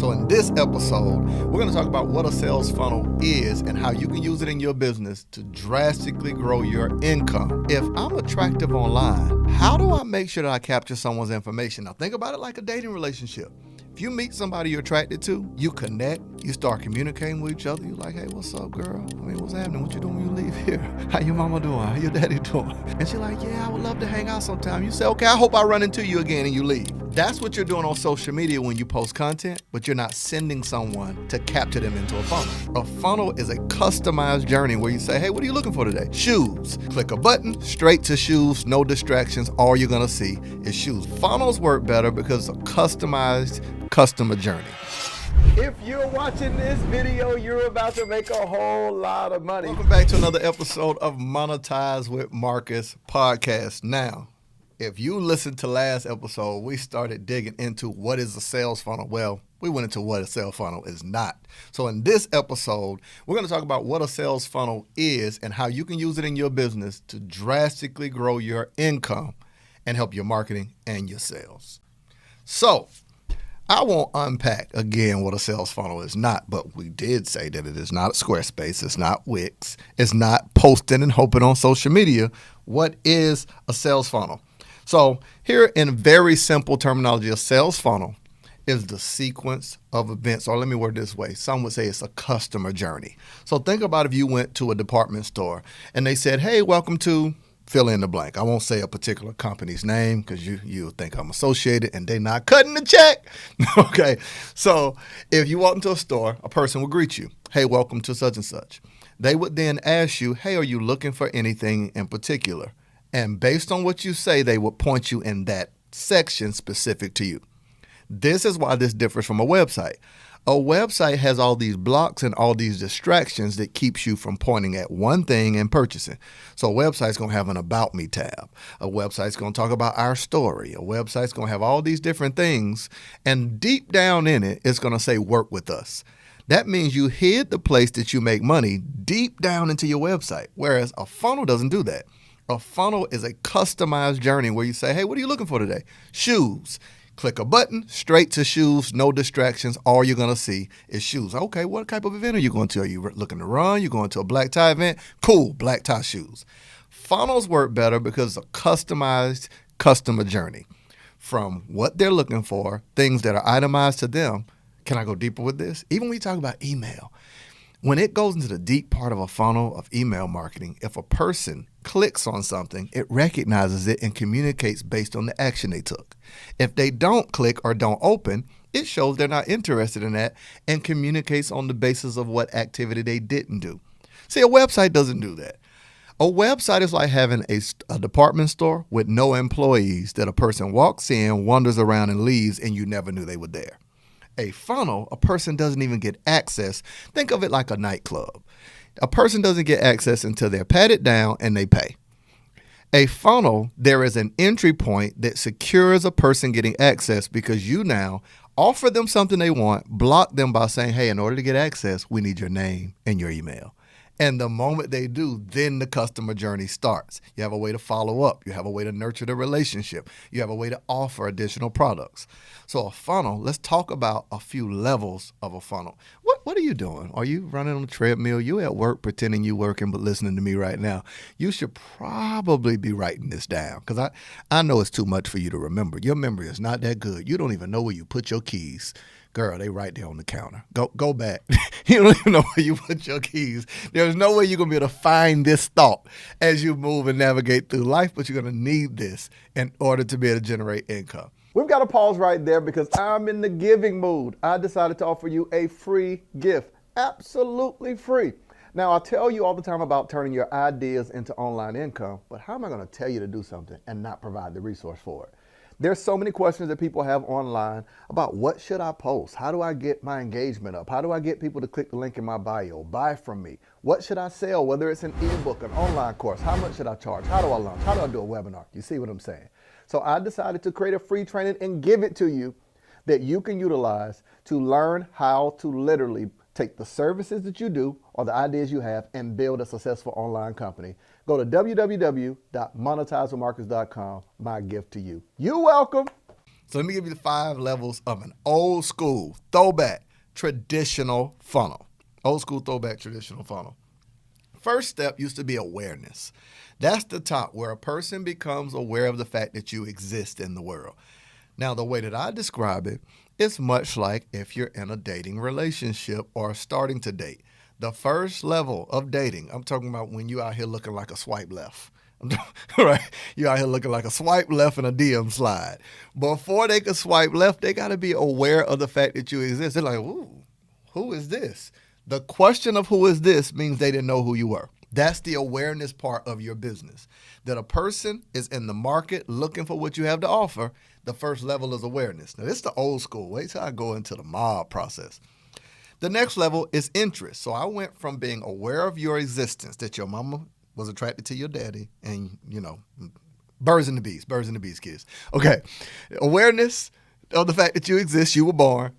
So in this episode, we're going to talk about what a sales funnel is and how you can use it in your business to drastically grow your income. If I'm attractive online, how do I make sure that I capture someone's information? Now think about it like a dating relationship. If you meet somebody you're attracted to, you connect, you start communicating with each other. You're like, hey, what's up, girl? I mean, what's happening? What you doing when you leave here? How your mama doing? How your daddy doing? And she's like, yeah, I would love to hang out sometime. You say, okay, I hope I run into you again, and you leave. That's what you're doing on social media when you post content, but you're not sending someone to capture them into a funnel. A funnel is a customized journey where you say, hey, what are you looking for today? Shoes. Click a button, straight to shoes, no distractions. All you're gonna see is shoes. Funnels work better because it's a customized customer journey. If you're watching this video, you're about to make a whole lot of money. Welcome back to another episode of Monetize with Marcus podcast. Now, if you listened to last episode, we started digging into what is a sales funnel. Well, we went into what a sales funnel is not. So in this episode, we're going to talk about what a sales funnel is and how you can use it in your business to drastically grow your income and help your marketing and your sales. So I won't unpack again what a sales funnel is not, but we did say that it is not Squarespace, it's not Wix, it's not posting and hoping on social media. What is a sales funnel? So here in very simple terminology, a sales funnel is the sequence of events, or let me word it this way. Some would say it's a customer journey. So think about if you went to a department store and they said, hey, welcome to fill in the blank. I won't say a particular company's name because you'll think I'm associated and they're not cutting the check. Okay. So if you walk into a store, a person will greet you. Hey, welcome to such and such. They would then ask you, hey, are you looking for anything in particular? And based on what you say, they would point you in that section specific to you. This is why this differs from a website. A website has all these blocks and all these distractions that keeps you from pointing at one thing and purchasing. So a website's going to have an About Me tab. A website's going to talk about our story. A website's going to have all these different things. And deep down in it, it's going to say, work with us. That means you hid the place that you make money deep down into your website, whereas a funnel doesn't do that. A funnel is a customized journey where you say, hey, what are you looking for today? Shoes. Click a button, straight to shoes, no distractions. All you're going to see is shoes. Okay, what type of event are you going to? Are you looking to run? You going to a black tie event? Cool, black tie shoes. Funnels work better because it's a customized customer journey. From what they're looking for, things that are itemized to them. Can I go deeper with this? Even when you talk about email, when it goes into the deep part of a funnel of email marketing, if a person clicks on something, it recognizes it and communicates based on the action they took. If they don't click or don't open, it shows they're not interested in that and communicates on the basis of what activity they didn't do. See, a website doesn't do that. A website is like having a department store with no employees that a person walks in, wanders around and leaves, and you never knew they were there. A funnel, a person doesn't even get access. Think of it like a nightclub. A person doesn't get access until they're patted down and they pay. A funnel, there is an entry point that secures a person getting access because you now offer them something they want, block them by saying, hey, in order to get access, we need your name and your email. And the moment they do, then the customer journey starts. You have a way to follow up. You have a way to nurture the relationship. You have a way to offer additional products. So a funnel, let's talk about a few levels of a funnel. What are you doing? Are you running on a treadmill? You at work pretending you working but listening to me right now. You should probably be writing this down because I know it's too much for you to remember. Your memory is not that good. You don't even know where you put your keys. Girl, they right there on the counter. Go back. You don't even know where you put your keys. There's no way you're going to be able to find this thought as you move and navigate through life, but you're going to need this in order to be able to generate income. We've got to pause right there because I'm in the giving mood. I decided to offer you a free gift, absolutely free. Now, I tell you all the time about turning your ideas into online income, but how am I going to tell you to do something and not provide the resource for it? There's so many questions that people have online about what should I post? How do I get my engagement up? How do I get people to click the link in my bio, buy from me? What should I sell? Whether it's an ebook, an online course, how much should I charge? How do I launch? How do I do a webinar? You see what I'm saying? So I decided to create a free training and give it to you that you can utilize to learn how to literally take the services that you do or the ideas you have and build a successful online company. Go to www.monetizewithmarcus.com, my gift to you. You're welcome. So let me give you the 5 levels of an old school, throwback, traditional funnel. Old school, throwback, traditional funnel. First step used to be awareness. That's the top, where a person becomes aware of the fact that you exist in the world. Now, the way that I describe it, it's much like if you're in a dating relationship or starting to date. The first level of dating, I'm talking about when you out here looking like a swipe left. Right? You out here looking like a swipe left and a DM slide. Before they can swipe left, they got to be aware of the fact that you exist. They're like, ooh, who is this? The question of who is this means they didn't know who you were. That's the awareness part of your business. That a person is in the market looking for what you have to offer. The first level is awareness. Now, this is the old school. Wait till I go into the MOBB process. The next level is interest. So I went from being aware of your existence, that your mama was attracted to your daddy, and, you know, birds and the bees kids. Okay. Awareness of the fact that you exist, you were born,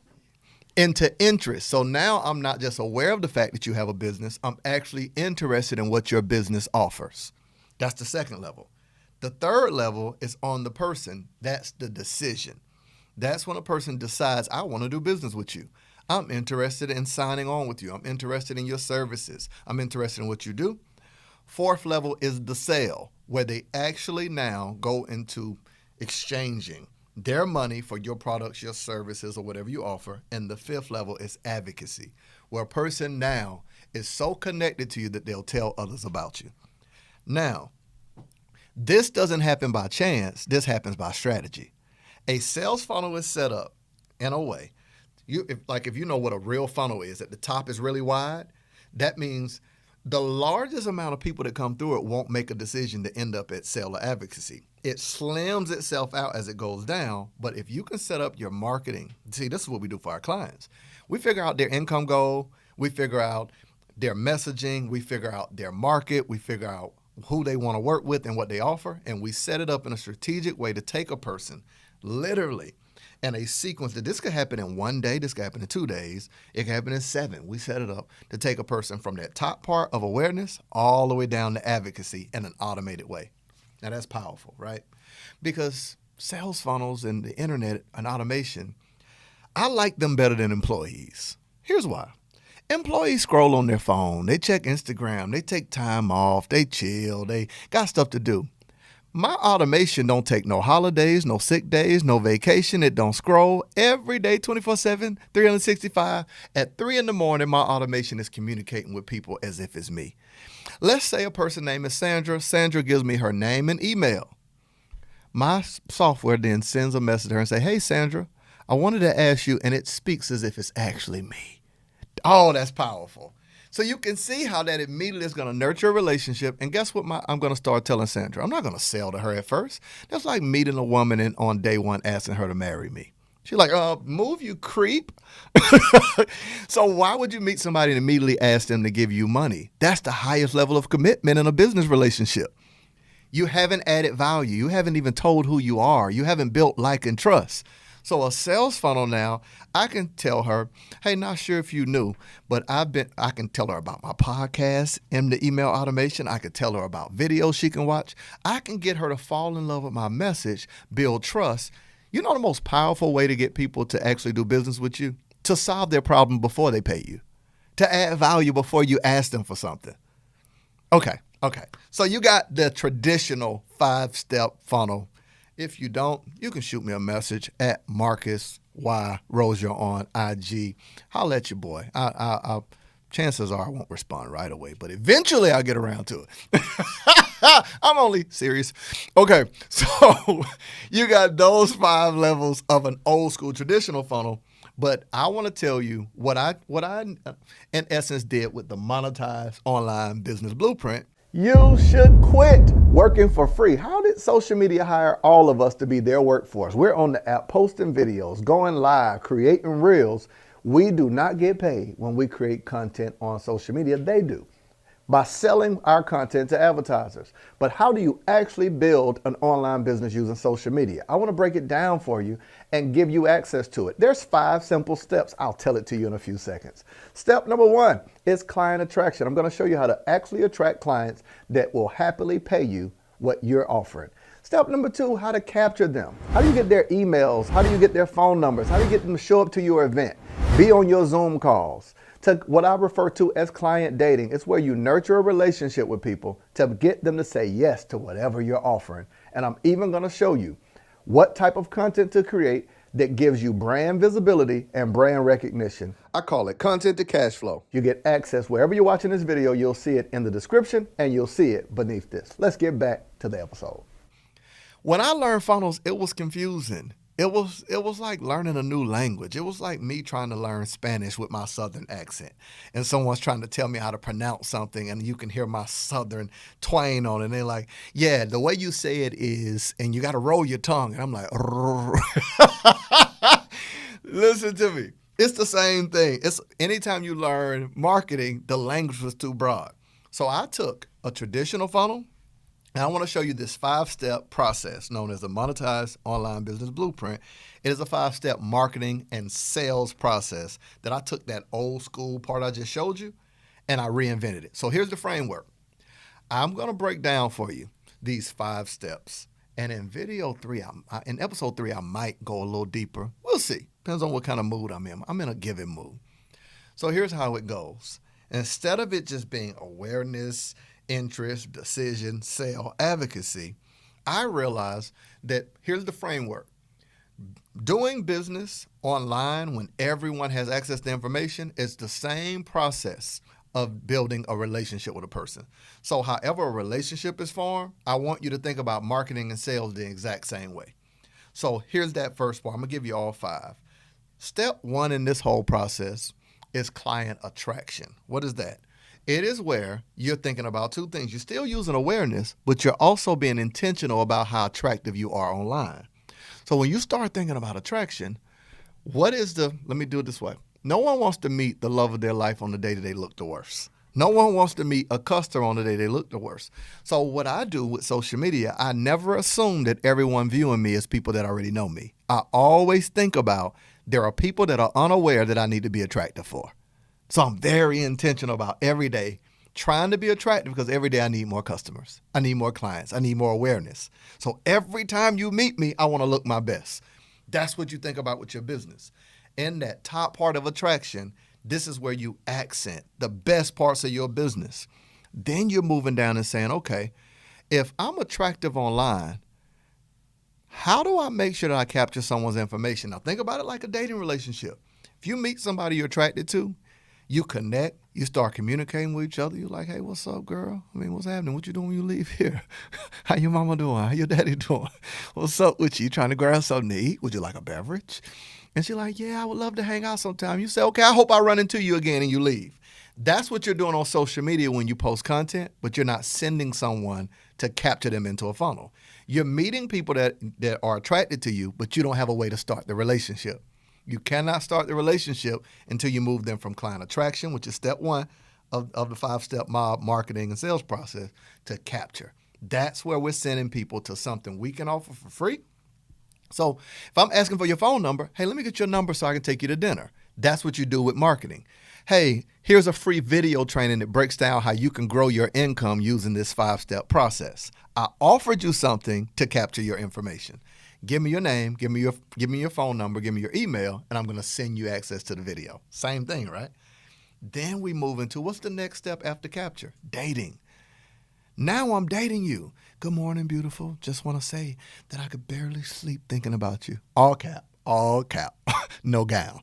into interest. So now I'm not just aware of the fact that you have a business, I'm actually interested in what your business offers. That's the second level. The third level is on the person. That's the decision. That's when a person decides, I want to do business with you. I'm interested in signing on with you. I'm interested in your services. I'm interested in what you do. Fourth level is the sale, where they actually now go into exchanging their money for your products, your services, or whatever you offer. And the fifth level is advocacy, where a person now is so connected to you that they'll tell others about you. Now, this doesn't happen by chance. This happens by strategy. A sales funnel is set up in a way. If you know what a real funnel is, at the top is really wide, that means the largest amount of people that come through it won't make a decision to end up at sale or advocacy. It slims itself out as it goes down, but if you can set up your marketing, see, this is what we do for our clients. We figure out their income goal, we figure out their messaging, we figure out their market, we figure out who they want to work with and what they offer, and we set it up in a strategic way to take a person, literally, in a sequence that this could happen in 1 day, this could happen in 2 days, it could happen in 7. We set it up to take a person from that top part of awareness all the way down to advocacy in an automated way. Now that's powerful, right? Because sales funnels and the internet and automation, I like them better than employees. Here's why. Employees scroll on their phone, they check Instagram, they take time off, they chill, they got stuff to do. My automation don't take no holidays, no sick days, no vacation. It don't scroll. Every day, 24/7, 365. At 3 in the morning, my automation is communicating with people as if it's me. Let's say a person named is Sandra. Sandra gives me her name and email. My software then sends a message to her and say, hey, Sandra, I wanted to ask you, and it speaks as if it's actually me. Oh, that's powerful. So you can see how that immediately is going to nurture a relationship. And guess what I'm going to start telling Sandra? I'm not going to sell to her at first. That's like meeting a woman and on day one asking her to marry me. She's like, move, you creep. So why would you meet somebody and immediately ask them to give you money? That's the highest level of commitment in a business relationship. You haven't added value. You haven't even told who you are. You haven't built like and trust. So a sales funnel now, I can tell her, hey, not sure if you knew, but I can tell her about my podcast in the email automation. I can tell her about videos she can watch. I can get her to fall in love with my message, build trust. You know the most powerful way to get people to actually do business with you? To solve their problem before they pay you. To add value before you ask them for something. Okay. So you got the traditional 5-step funnel. If you don't, you can shoot me a message at Marcus Y. Rozier on IG. Holla at your boy. Chances are I won't respond right away, but eventually I'll get around to it. I'm only serious. Okay, so you got those 5 levels of an old school traditional funnel, but I want to tell you what I in essence did with the Monetize Online Business Blueprint. You should quit working for free. How did social media hire all of us to be their workforce? We're on the app posting videos, going live, creating reels. We do not get paid when we create content on social media. They do, by selling our content to advertisers. But how do you actually build an online business using social media? I want to break it down for you and give you access to it. There's 5 simple steps. I'll tell it to you in a few seconds. Step number 1 is client attraction. I'm going to show you how to actually attract clients that will happily pay you what you're offering. Step number 2, how to capture them. How do you get their emails? How do you get their phone numbers? How do you get them to show up to your event? Be on your Zoom calls. To what I refer to as client dating. It's where you nurture a relationship with people to get them to say yes to whatever you're offering. And I'm even going to show you what type of content to create that gives you brand visibility and brand recognition. I call it content to cash flow. You get access wherever you're watching this video. You'll see it in the description and you'll see it beneath this. Let's get back to the episode. When I learned funnels, it was confusing. It was like learning a new language. It was like me trying to learn Spanish with my Southern accent. And someone's trying to tell me how to pronounce something and you can hear my Southern twang on it. And they're like, yeah, the way you say it is, and you got to roll your tongue. And I'm like, listen to me. It's the same thing. It's anytime you learn marketing, the language was too broad. So I took a traditional funnel. Now, I want to show you this 5-step process known as the Monetized Online Business Blueprint. It is a 5-step marketing and sales process that I took that old school part I just showed you and I reinvented it. So here's the framework. I'm going to break down for you these 5 steps. And in episode 3, I might go a little deeper. We'll see. Depends on what kind of mood I'm in. I'm in a giving mood. So here's how it goes. Instead of it just being awareness, interest, decision, sale, advocacy, I realized that here's the framework. Doing business online when everyone has access to information is the same process of building a relationship with a person. So however a relationship is formed, I want you to think about marketing and sales the exact same way. So here's that first part. I'm going to give you all 5. Step 1 in this whole process is client attraction. What is that? It is where you're thinking about 2 things. You're still using awareness, but you're also being intentional about how attractive you are online. So when you start thinking about attraction, let me do it this way. No one wants to meet the love of their life on the day that they look the worst. No one wants to meet a customer on the day they look the worst. So what I do with social media, I never assume that everyone viewing me is people that already know me. I always think about there are people that are unaware that I need to be attractive for. So I'm very intentional about every day trying to be attractive because every day I need more customers. I need more clients. I need more awareness. So every time you meet me, I want to look my best. That's what you think about with your business. In that top part of attraction, this is where you accent the best parts of your business. Then you're moving down and saying, okay, if I'm attractive online, how do I make sure that I capture someone's information? Now think about it like a dating relationship. If you meet somebody you're attracted to, you connect, you start communicating with each other. You're like, hey, what's up, girl? I mean, what's happening? What you doing when you leave here? How your mama doing? How your daddy doing? What's up with you? You trying to grab something to eat? Would you like a beverage? And she's like, yeah, I would love to hang out sometime. You say, okay, I hope I run into you again, and you leave. That's what you're doing on social media when you post content, but you're not sending someone to capture them into a funnel. You're meeting people that are attracted to you, but you don't have a way to start the relationship. You cannot start the relationship until you move them from client attraction, which is step 1 of the 5-step MOBB marketing and sales process, to capture. That's where we're sending people to something we can offer for free. So if I'm asking for your phone number, hey, let me get your number so I can take you to dinner. That's what you do with marketing. Hey, here's a free video training that breaks down how you can grow your income using this 5-step process. I offered you something to capture your information. Give me your name, give me your phone number, give me your email, and I'm going to send you access to the video. Same thing, right? Then we move into what's the next step after capture? Dating. Now I'm dating you. Good morning, beautiful. Just want to say that I could barely sleep thinking about you. All cap, no gown.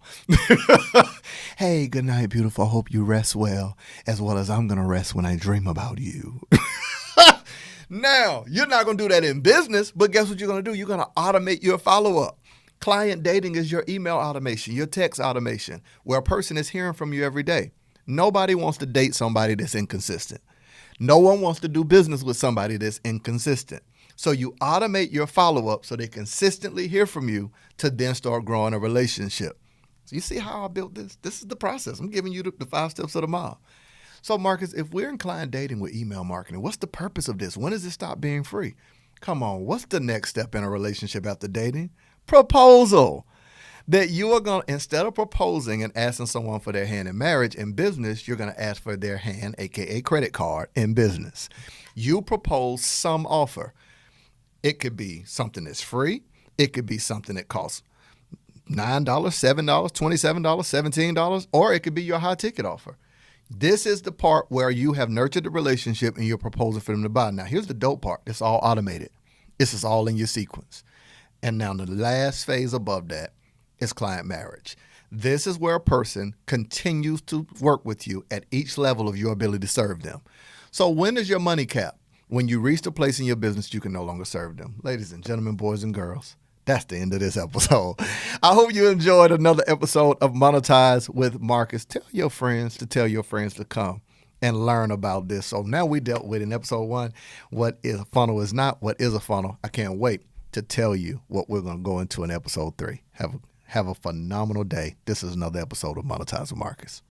Hey, good night, beautiful. I hope you rest well as I'm going to rest when I dream about you. Now, you're not going to do that in business, but guess what you're going to do? You're going to automate your follow-up. Client dating is your email automation, your text automation, where a person is hearing from you every day. Nobody wants to date somebody that's inconsistent. No one wants to do business with somebody that's inconsistent. So you automate your follow-up so they consistently hear from you to then start growing a relationship. So you see how I built this? This is the process. I'm giving you the 5 steps of the MOBB. So Marcus, if we're in client dating with email marketing, what's the purpose of this? When does it stop being free? Come on, what's the next step in a relationship after dating? Proposal. That you are going to, instead of proposing and asking someone for their hand in marriage, in business, you're going to ask for their hand, aka credit card, in business. You propose some offer. It could be something that's free. It could be something that costs $9, $7, $27, $17, or it could be your high ticket offer. This is the part where you have nurtured the relationship and you're proposing for them to buy. Now, here's the dope part. It's all automated. This is all in your sequence. And now the last phase above that is client marriage. This is where a person continues to work with you at each level of your ability to serve them. So when is your money cap? When you reach the place in your business you can no longer serve them. Ladies and gentlemen, boys and girls, that's the end of this episode. I hope you enjoyed another episode of Monetize with Marcus. Tell your friends to tell your friends to come and learn about this. So now we dealt with in episode 1, what is a funnel is not, what is a funnel. I can't wait to tell you what we're going to go into in episode 3. Have a phenomenal day. This is another episode of Monetize with Marcus.